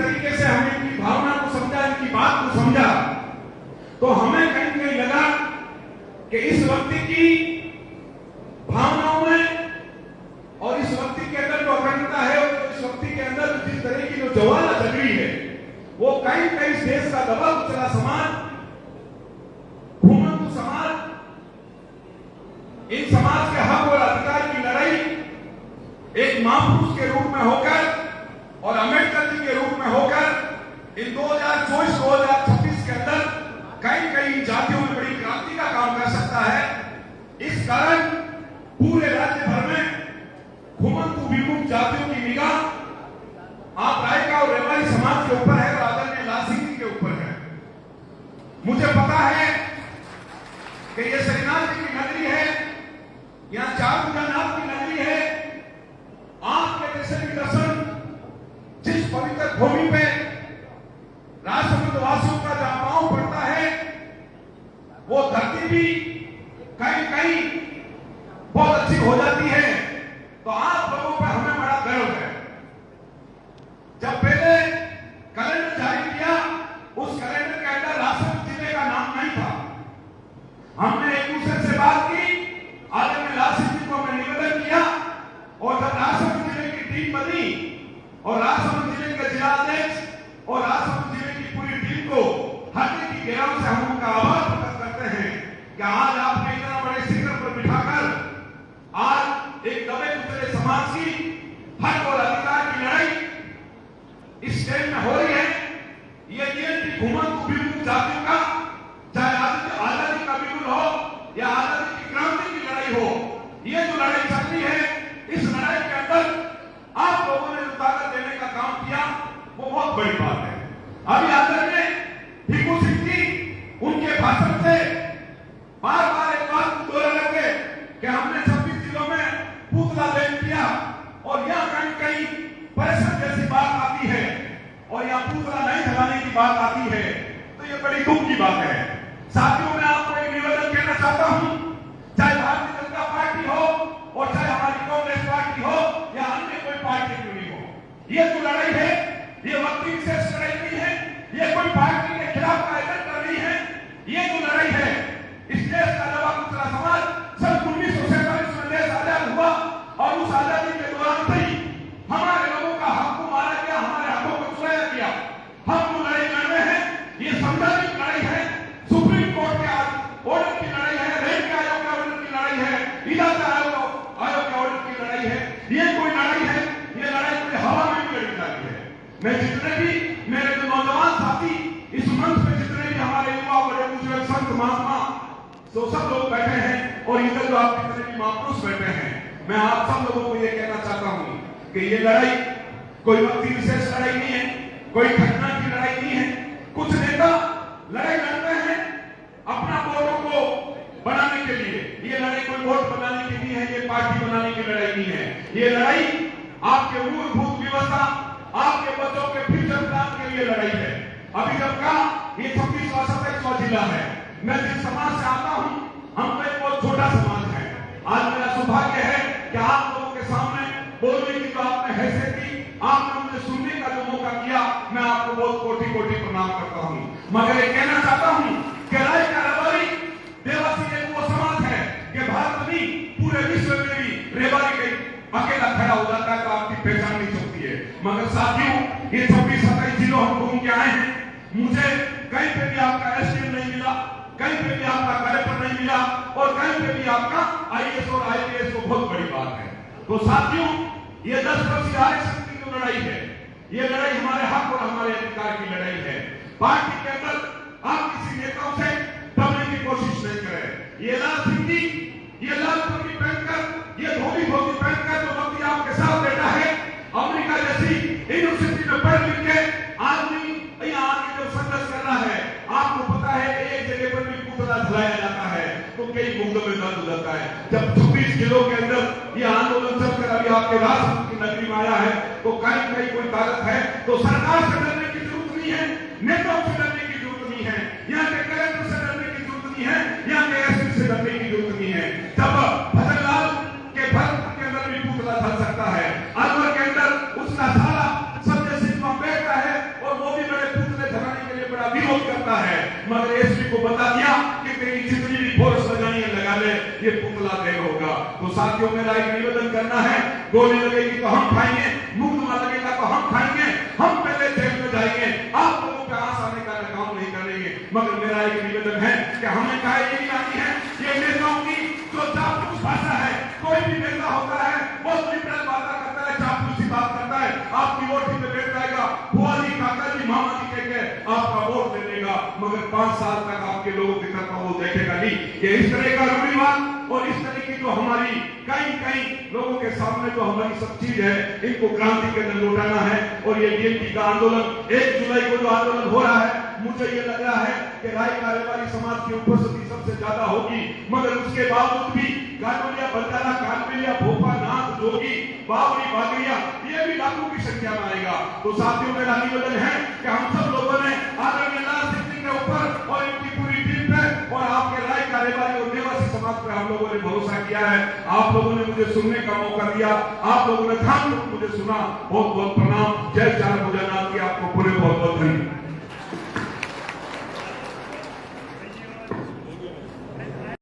तरीके से हमने इनकी भावना को समझा, इनकी बात को समझा, तो हमें कहीं कहीं लगा कि इस व्यक्ति की भावनाओं में और इस व्यक्ति के अंदर जो अखंडता है और इस व्यक्ति के अंदर जिस तरह की जो ज्वाला जग रही है, वो कहीं कहीं देश का दबा कुचला समाज, घुमंतु समाज, इन समाज के हक और अधिकार की लड़ाई एक महापुरुष के रूप में होकर और अम्बेडकर जी के रूप में होकर इन 2024-2026 के अंदर कई कई जातियों में बड़ी क्रांति का काम कर सकता है। इस कारण पूरे राज्य भर में घुमंतु विमुक्त जातियों की निगाह आप रायका और रेवाड़ी समाज के ऊपर है और आदरणीय लाल सिंह जी के ऊपर है। मुझे पता है कि ये श्रीनाथ जी की नगरी है, यहाँ चारभुजानाथ की नगरी है। आपके जैसे भी दर्शन जिस पवित्र भूमि पे राष्ट्रवासियों का जहां पांव पड़ता है, वो धरती भी कहीं कहीं बहुत अच्छी हो जाती है। तो आप लोगों पर हमें बड़ा गर्व है। जब पहले कैलेंडर जारी किया, उस कैलेंडर के अंदर राजसमंद जिले का नाम नहीं था। हमने एक दूसरे से बात की, आदरणीय लाल सिंह जी को हमने निवेदन किया और जब राजसमंद जिले की टीम बनी और राजसमंद जिले के जिलाध्यक्ष और राजसमंद जिले की पूरी टीम को हृदय की गहराई से हम उनका आभार प्रकट करते हैं कि आज आपने इतना बड़े शिखर पर बिठाकर आज एक दबे कुचले समाज की हक और अधिकार की लड़ाई इस स्टेट में हो रही है। ये टीएनटी घुमंतु विमुक्त जातियों का, चाहे आजादी का बिगुल हो या आजादी की क्रांति की लड़ाई हो, ये जो लड़ाई चल रही है, इस लड़ाई के अंदर आप लोगों ने जो ताकत देने का काम किया, वो बहुत बड़ी बात है। अभी आदरणीय भिखू सिंह जी उनके भाषण से बार बार एक बात को दोहरा लगे कि हमने 26 जिलों में पुतला दहन किया और यहाँ कहीं कहीं परिषद जैसी बात आती है और यहाँ पुतला नहीं जलाने की बात आती है, तो ये बड़ी दुख की बात है। साथियों, मैं आपको एक निवेदन कहना चाहता हूँ, चाहे भारतीय जनता पार्टी हो और चाहे हमारी कांग्रेस पार्टी हो या अन्य कोई पार्टी क्यों नहीं हो, ये जो लड़ाई है, ये व्यक्ति विशेष लड़ाई नहीं है, ये कोई पार्टी के खिलाफ का एजेंडा नहीं है। ये जो लड़ाई है, इस देश का दबा कुचला समाज, सन 1947 में देश आजाद हुआ और उस आजादी के दौरान से ही हमारे लोगों का हक को मारा गया, हमारे हकों को चुराया गया। हम जो लड़ाई लड़ रहे हैं, ये संवैधानिक लड़ाई है, सुप्रीम कोर्ट के ऑर्डर की लड़ाई है, रेलवे आयोग के ऑर्डर की लड़ाई है, इलाका आयोग के ऑर्डर की लड़ाई है। ये कोई लड़ाई है, ये लड़ाई कोई हवा में भी लड़ी जाती है। मैं जितने भी मेरे जो नौजवान साथी इस मंच पे, जितने भी हमारे युवा बड़े बुजुर्ग संत महात्मा, तो सब लोग बैठे हैं और इधर जो आप जितने भी महापुरुष बैठे हैं, मैं आप सब लोगों को ये कहना चाहता हूँ कि ये लड़ाई कोई व्यक्ति विशेष लड़ाई नहीं है, कोई घटना की लड़ाई नहीं है। कुछ नेता लड़ाई लड़ते हैं अपना वोटों को बनाने के लिए। ये लड़ाई कोई वोट बनाने की नहीं है, ये पार्टी बनाने की लड़ाई नहीं है। ये लड़ाई आपके मूलभूत व्यवस्था, आपके बच्चों के फ्यूचर प्लान के लिए लड़ाई है। अभी जब का ये 26वां जिला है, मैं जिस समाज से आता हूँ, हम तो एक बहुत छोटा समाज है। आज मेरा सौभाग्य है कि आप लोगों के सामने बोलने की जो आपने हैसियत दी, आपने मुझे सुनने का जो मौका किया, मैं आपको बहुत कोटि कोटि प्रणाम करता हूँ। मगर ये कहना चाहता हूँ कि रायका रेवाड़ी देवासी एक वो समाज है कि भारत नहीं, पूरे विश्व में भी रेवाड़ी के अकेला खड़ा हो जाता है तो आपकी पहचान नहीं चलती है। मगर साथियों, ये 26-27 जिलों हम घूम के आए हैं, मुझे कहीं पे भी आपका एसडीएम नहीं मिला, कहीं पे भी आपका कलेक्टर नहीं मिला और कहीं पे भी आपका आईएएस और आईपीएस को बहुत बड़ी बात है। तो साथियों, ये 10% आरक्षण की जो लड़ाई है, ये लड़ाई हमारे हक और हमारे अधिकार की लड़ाई है। पार्टी के अंदर आप किसी नेताओं से दबने की कोशिश नहीं करें। ये लाल सिंह जी, ये लाल टोपी पहनकर, ये धोती पहनकर जो व्यक्ति आपके साथ बैठा है, अमेरिका जैसी यूनिवर्सिटी में पढ़ लिख के आदमी यहाँ आके जो संघर्ष कर रहा है, आपको पता है कि एक जगह पर भी पुतला जलाया जाता है तो कई मुद्दों में दर्द हो जाता है। जब 26 जिलों के अंदर ये आंदोलन चलकर अभी आपके राष्ट्र की नगरी में आया है, तो कहीं कहीं कोई ताकत है, तो सरकार से डरने की जरूरत नहीं है, नेताओं से डरने की जरूरत नहीं है, यहाँ के कलेक्टर से डरने की जरूरत नहीं है, यहाँ के एसपी से डरने की जरूरत नहीं है। जब भजनलाल के भरतपुर के अंदर भी पुतला चल सकता है, अलवर के अंदर उसका साला संजय सिंह बैठता है, सकता है, मगर एसपी को बता दिया कि तेरी जितनी भी फोर्स लगानी है लगा ले, ये पुतला देर होगा। तो साथियों, मेरा एक निवेदन करना है, गोली लगेगी तो हम खाएंगे, मुकदमा लगेगा तो हम खाएंगे, हम पहले जेल में जाएंगे, आप लोगों पे आस आने का काम नहीं करेंगे। मगर मेरा एक निवेदन है कि हमें कहा यही लानी है, ये नेताओं की जो जासूस भाषा है, कोई भी नेता होता है वो लिबरल बातें करता है, चापलूसी बात करता है, आपकी वोट पे बैठ जाएगा, बुआ जी, काका जी, मामा जी कह के आपका वोट दे देगा, मगर 5 साल तक आपके लोगों की तरफ वो देखेगा नहीं। ये इस तरह का रूढ़िवाद और इस तरह की जो हमारी कई लोगों के सामने जो हमारी सब चीज है, इनको क्रांति के अंदर लौटाना है। और ये डीएमटी का आंदोलन 1 जुलाई को जो आंदोलन हो रहा है, मुझे ये लग रहा है कि राय कारोबारी समाज की उपस्थिति सबसे ज्यादा होगी, मगर उसके बावजूद भी गाजोलिया, बंजारा, कानवेलिया, भोपा, नाथ, जोगी, बावरी, बागड़िया, ये भी लाखों की संख्या में आएगा। तो साथियों, मेरा निवेदन है कि हम सब लोगों ने आदरणीय लाल सिंह जी के ऊपर और इनकी पूरी टीम पे और आपके राय कारोबारी और निवासी समाज पे हम लोगों ने भरोसा किया है। आप लोगों ने मुझे सुनने का मौका दिया, आप लोगों ने ध्यान मुझे सुना, बहुत बहुत प्रणाम। जय चार भुजनाथ की आपको पूरे बहुत बहुत धन्यवाद।